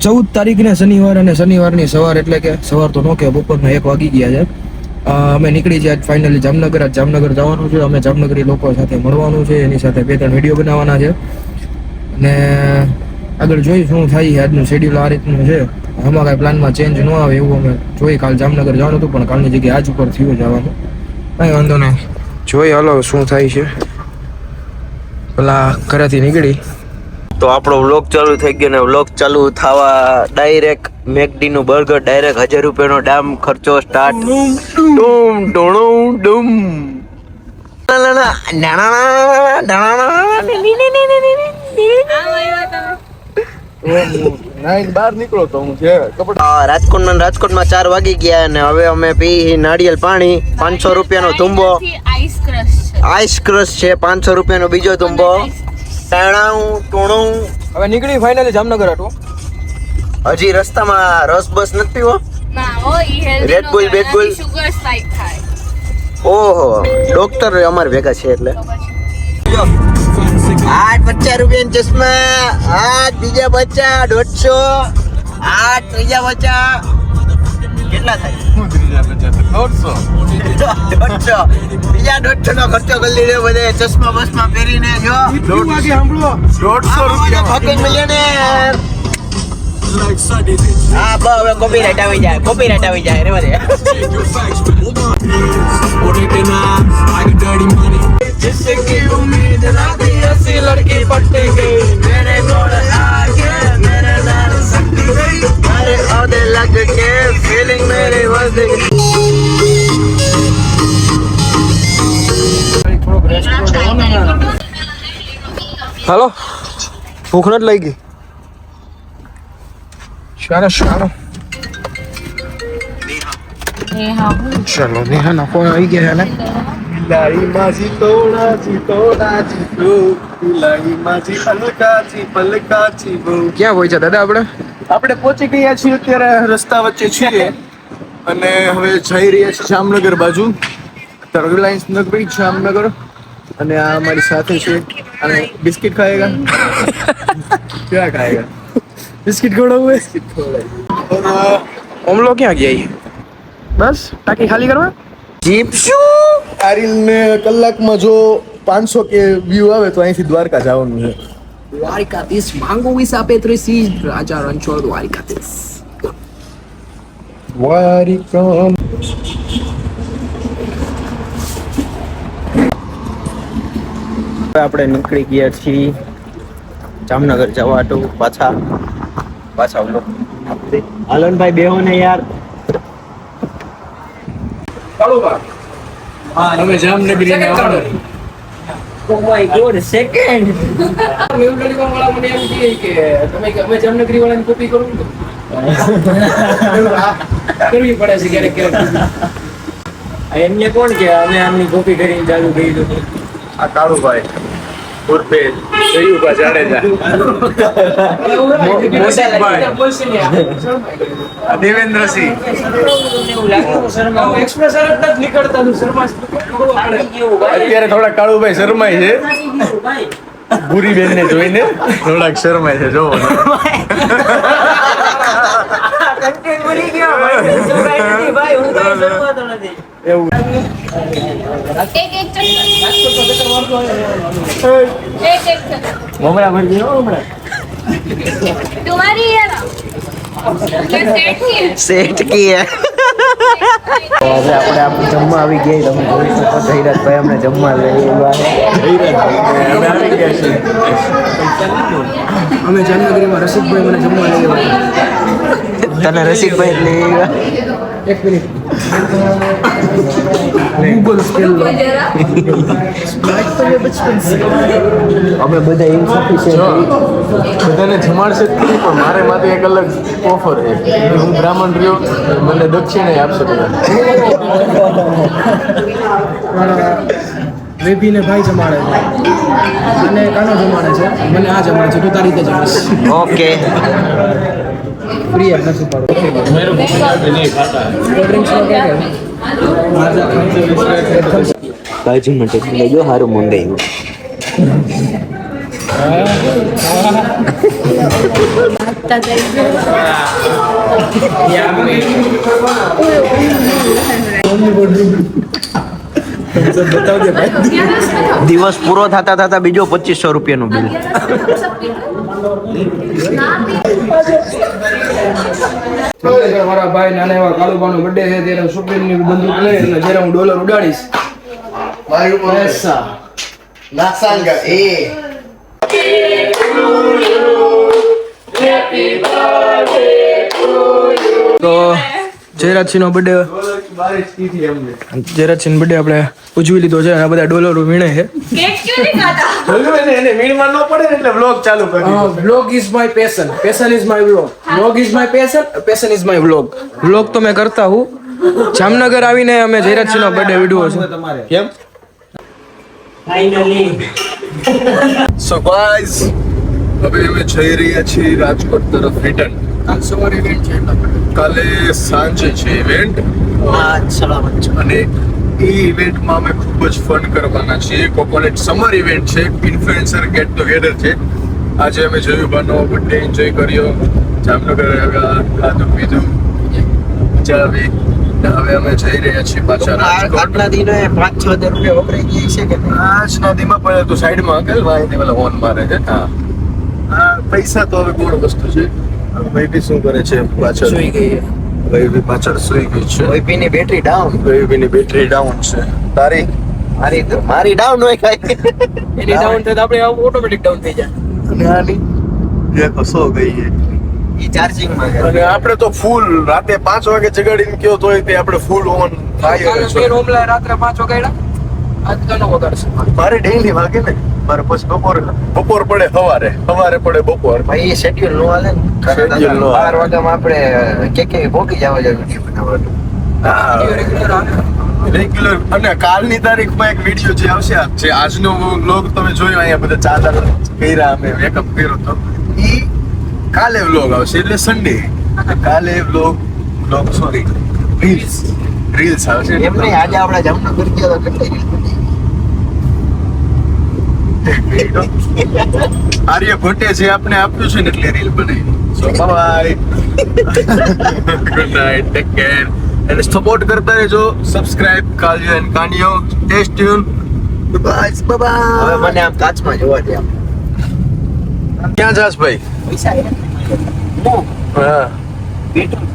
14 તારીખને શનિવાર અને શનિવારની સવાર એટલે કે સવાર તો નો કે બપોરના 1 વાગી ગયા છે. અમે નીકળી છીએ આજ ફાઇનલી જામનગર. આજ જામનગર જવાનું છે. અમે જામનગરી લોકો સાથે મળવાનું છે, એની સાથે 2-3 વિડીયો બનાવવાના છે અને આગળ જોઈ શું થાય. આજનું શેડ્યુલ આ રીતનું છે. આમાં કાંઈ પ્લાનમાં ચેન્જ ન આવે એવું અમે જોઈ. કાલ જામનગર જવાનું હતું પણ કાલની જગ્યાએ આજ ઉપર થયું જવાનું. કાંઈ વાંધો નહીં, જોઈ હાલો શું થાય છે. પેલા ઘરેથી નીકળી તો આપણો વ્લોગ ચાલુ થઈ ગયો ને વ્લોગ ચાલુ થવા ડાયરેક્ટ મેકડી નું બર્ગર ડાયરેક્ટ 1000 રૂપિયાનો ડામ ખર્ચો સ્ટાર્ટ. ડૂમ ડોણું ડૂમ બહાર નીકળો તો હું છે રાજકોટમાં 4 વાગી ગયા અને હવે અમે પી નાળિયેર પાણી. 500 રૂપિયાનો ધુંબો આઈસ ક્રશ છે. 500 રૂપિયાનો બીજો ધુંબો. હવે નીકળી ફાઇનલી જામનગર હતું. હજી રસ્તામાં રસ બસ નથી પીવો. રેડ બુલ બેડ બુલ. ઓહો ડોક્ટર અમાર ભેગા છે એટલે. 50 રૂપિયા ચશ્મા. બીજા બચ્ચા 150. 3જા બચ્ચા કેટલા થાય? 150. બીજા 150 નો ખર્ચો કરી લીધો બધે ચશ્મા બસમાં પહેરીને. જો 150 રૂપિયા ફકીંગ મિલિયનેર. હા બસ હવે કોપીરાઈટ આવી જાય રે બધે. जिसकी उम्मीद ना थी ऐसी लड़की पट्टी गई मेरे गोड़ आके मेरे नाल सकती गई मेरे औदे लग के फीलिंग मेरी वध गई. હાલો, ભૂખ નથી લાગી. ચાલો નેહા ના ફોન આવી ગયા ને. લાઈ માજી તોડા જીતો લાઈ માજી પલકા જીવો. ક્યાં પહોંચ્યા દાદા આપણે પહોંચી ગયા છીએ અત્યારે રસ્તા વચ્ચે છીએ અને હવે જઈ રહ્યા છીએ જામનગર બાજુ. અત્યારે રિલાયન્સ નગરી જામનગર અને આ અમારી સાથે છે. અને બિસ્કિટ ખાएगा क्या खाएगा? બિસ્કિટ ખવડાવું. ઓમલો ક્યાં ગયા? બસ ટાંકી ખાલી કરવા. આ રીલ ને કલાકમાં જો 500 કે વ્યૂ આવે તો અહીંથી દ્વારકા જવાનું છે. દ્વારકાધીશ માંગો વિસ આપે 3 રાજા રણછોડ દ્વારકાધીશ. આપણે નીકળી ગયા છીએ જામનગર જવા તો પાછા હાલનભાઈ બેહો ને યાર. અમે જામનગરી ને આવવાનું. ઓ માય ગોડ સેકન્ડ મેવલડી વાળા મને એમ કહે કે તમે અમે જામનગરી વાળાની કોપી કરું તો કરવી પડે છે ક્યારેક. એમને કોણ કે અમે આમની કોપી કરીને ચાલુ કરી દો. આ કાળુભાઈ ઉર્ફે જયુભા જાડેજા. દેવેન્દ્રસિંહ. અત્યારે થોડા કાળુભાઈ શરમાય છે. ભૂરી બેન ને જોઈને થોડાક શરમાય છે. જોવો એવું. મમરા ભરજી હો મમરા. तुम्हारी है ना સેટ કી હે. હવે આપણે જમવા આવી ગયા. તમે જોઈ શકો ધૈરાજભાઈ અમને જમવા લઈ આવ્યા. અમે આવી ગયા છીએ. અમે જામનગરીમાં રસિકભાઈ મને જમવા લઈ આવ્યા. તને રસિકભાઈ લઈ આવ્યા. એક મિનિટ ગૂગલ સ્પેલ લો. અમે બધા ઇન્સફિશિયન્ટ બધાને જમાડશે જ ખરી પણ મારે માટે એક અલગ ઓફર છે. હું બ્રાહ્મણ રહ્યો મને દક્ષિણા આપશે બધા. બેબી ને ભાઈ જમાડે છે અને કાનો જમાડે છે મને આ જમાડે છે તું તારી રીતે જમીશ ओके ફ્રી એમ નથી પાડો बाजू में टेक्निक जो हारू मंगाई દિવસ પૂરો થતા થતા બીજો 2500 રૂપિયાનું બિલ મારા ભાઈ નાના એવા કાળુબાનો બર્થડે છે ત્યારે સુપ્રીમ ની બંદૂક લઈ અને જ્યારે હું ડોલર ઉડાડીશ પૈસા નાસાંગા એ તો જયરાજસિંહ નો બર્થડે જયરાજસિંહ બર્થડે આપણે ઉજવી લીધો છે અને આ બધા ડોલરો વીણે છે કેક ક્यों नहीं खाता એને મીણમાં ન પડે ને એટલે વ્લોગ ચાલુ કરી vlog is my passion passion is my vlog vlog is my passion passion is my vlog vlog તો મેં કરતા હું જામનગર આવીને અમે જયરાજસિંહ નો બર્થડે વિડિયો છે કેમ સો ગાઈસ હવે અમે જઈ રહ્યા છીએ રાજકોટ તરફ રિટર્ન કાલ સવારે ઇવેન્ટ છે કાલે સાંજે છે ઇવેન્ટ અને એ ઇવેન્ટમાં અમે ખૂબ જ ફન કરવાના છીએ કોકોનટ સમર ઇવેન્ટ છે ઇન્ફ્લુએન્સર ગેટ ટુગેધર છે આજે અમે જોયું બાનો બર્થડે એન્જોય કર્યો જામનગર આવ્યા ખાધું પીધું મજા આવી ને હવે અમે જઈ રહ્યા છીએ પાછા રાજકોટ આટલા દિને 5-6 હજાર રૂપિયા વપરાઈ ગયા છે કે આજ નદીમાં પડે તો સાઈડમાં અંકલ ભાઈ પેલા હોર્ન મારે છે હા પૈસા તો હવે કોણ વસ્તુ છે ભાઈ બી શું કરે છે પાછળ સુઈ ગઈ છે ભાઈ બી પાછળ સુઈ ગઈ છે ઓઈપી ની બેટરી ડાઉન ભાઈ ની બેટરી ડાઉન છે તારી મારી ડાઉન હોય કાઈ એની ડાઉન થાય તો આપણે ઓટોમેટિક ડાઉન થઈ જાય અને આની એ કસો ગઈ છે ઈ ચાર્જિંગ માં છે અને આપણે તો ફૂલ રાતે 5 વાગે જગાડીને કયો તોય તે આપણે ફૂલ ઓન કાલે મેં રોમલા રાત્રે 5 વાગ્યા આજ કાનો વગાડશે મારે ડેઈલી વાગે ને મારે પછી બપોર પડે સવારે પડે બપોર ભાઈ એ શેડ્યુલ નો હાલે ને Schedule નો હાલે. 12 વાગ્યામાં આપણે કે ભોગી જવા જરૂરી બનાવવાનું રેગ્યુલર અને કાલની તારીખમાં એક વિડીયો જે આવશે જે આજનો વ્લોગ તમે જોયો અહીંયા બધા ચાદર કર્યા અમે મેકઅપ કર્યો તો ઈ કાલે વ્લોગ આવશે એટલે સન્ડે કાલે વ્લોગ સોરી રીલ્સ આવશે એમ નહીં આજે આપણે જામનગર ગયા તો કેટલી આર્ય ભટ્ટે જે આપણે આપ્યું છે ને એટલે રીલ બનાવી so bye good night take care અને સપોર્ટ કરતા રહેજો subscribe Kaliyo and Kaniyo stay tune bye હવે બાય મને આમ કાચમાં જોવા દે આમ ક્યાં જાસ ભાઈ પૈસા હા પેટ્રોલ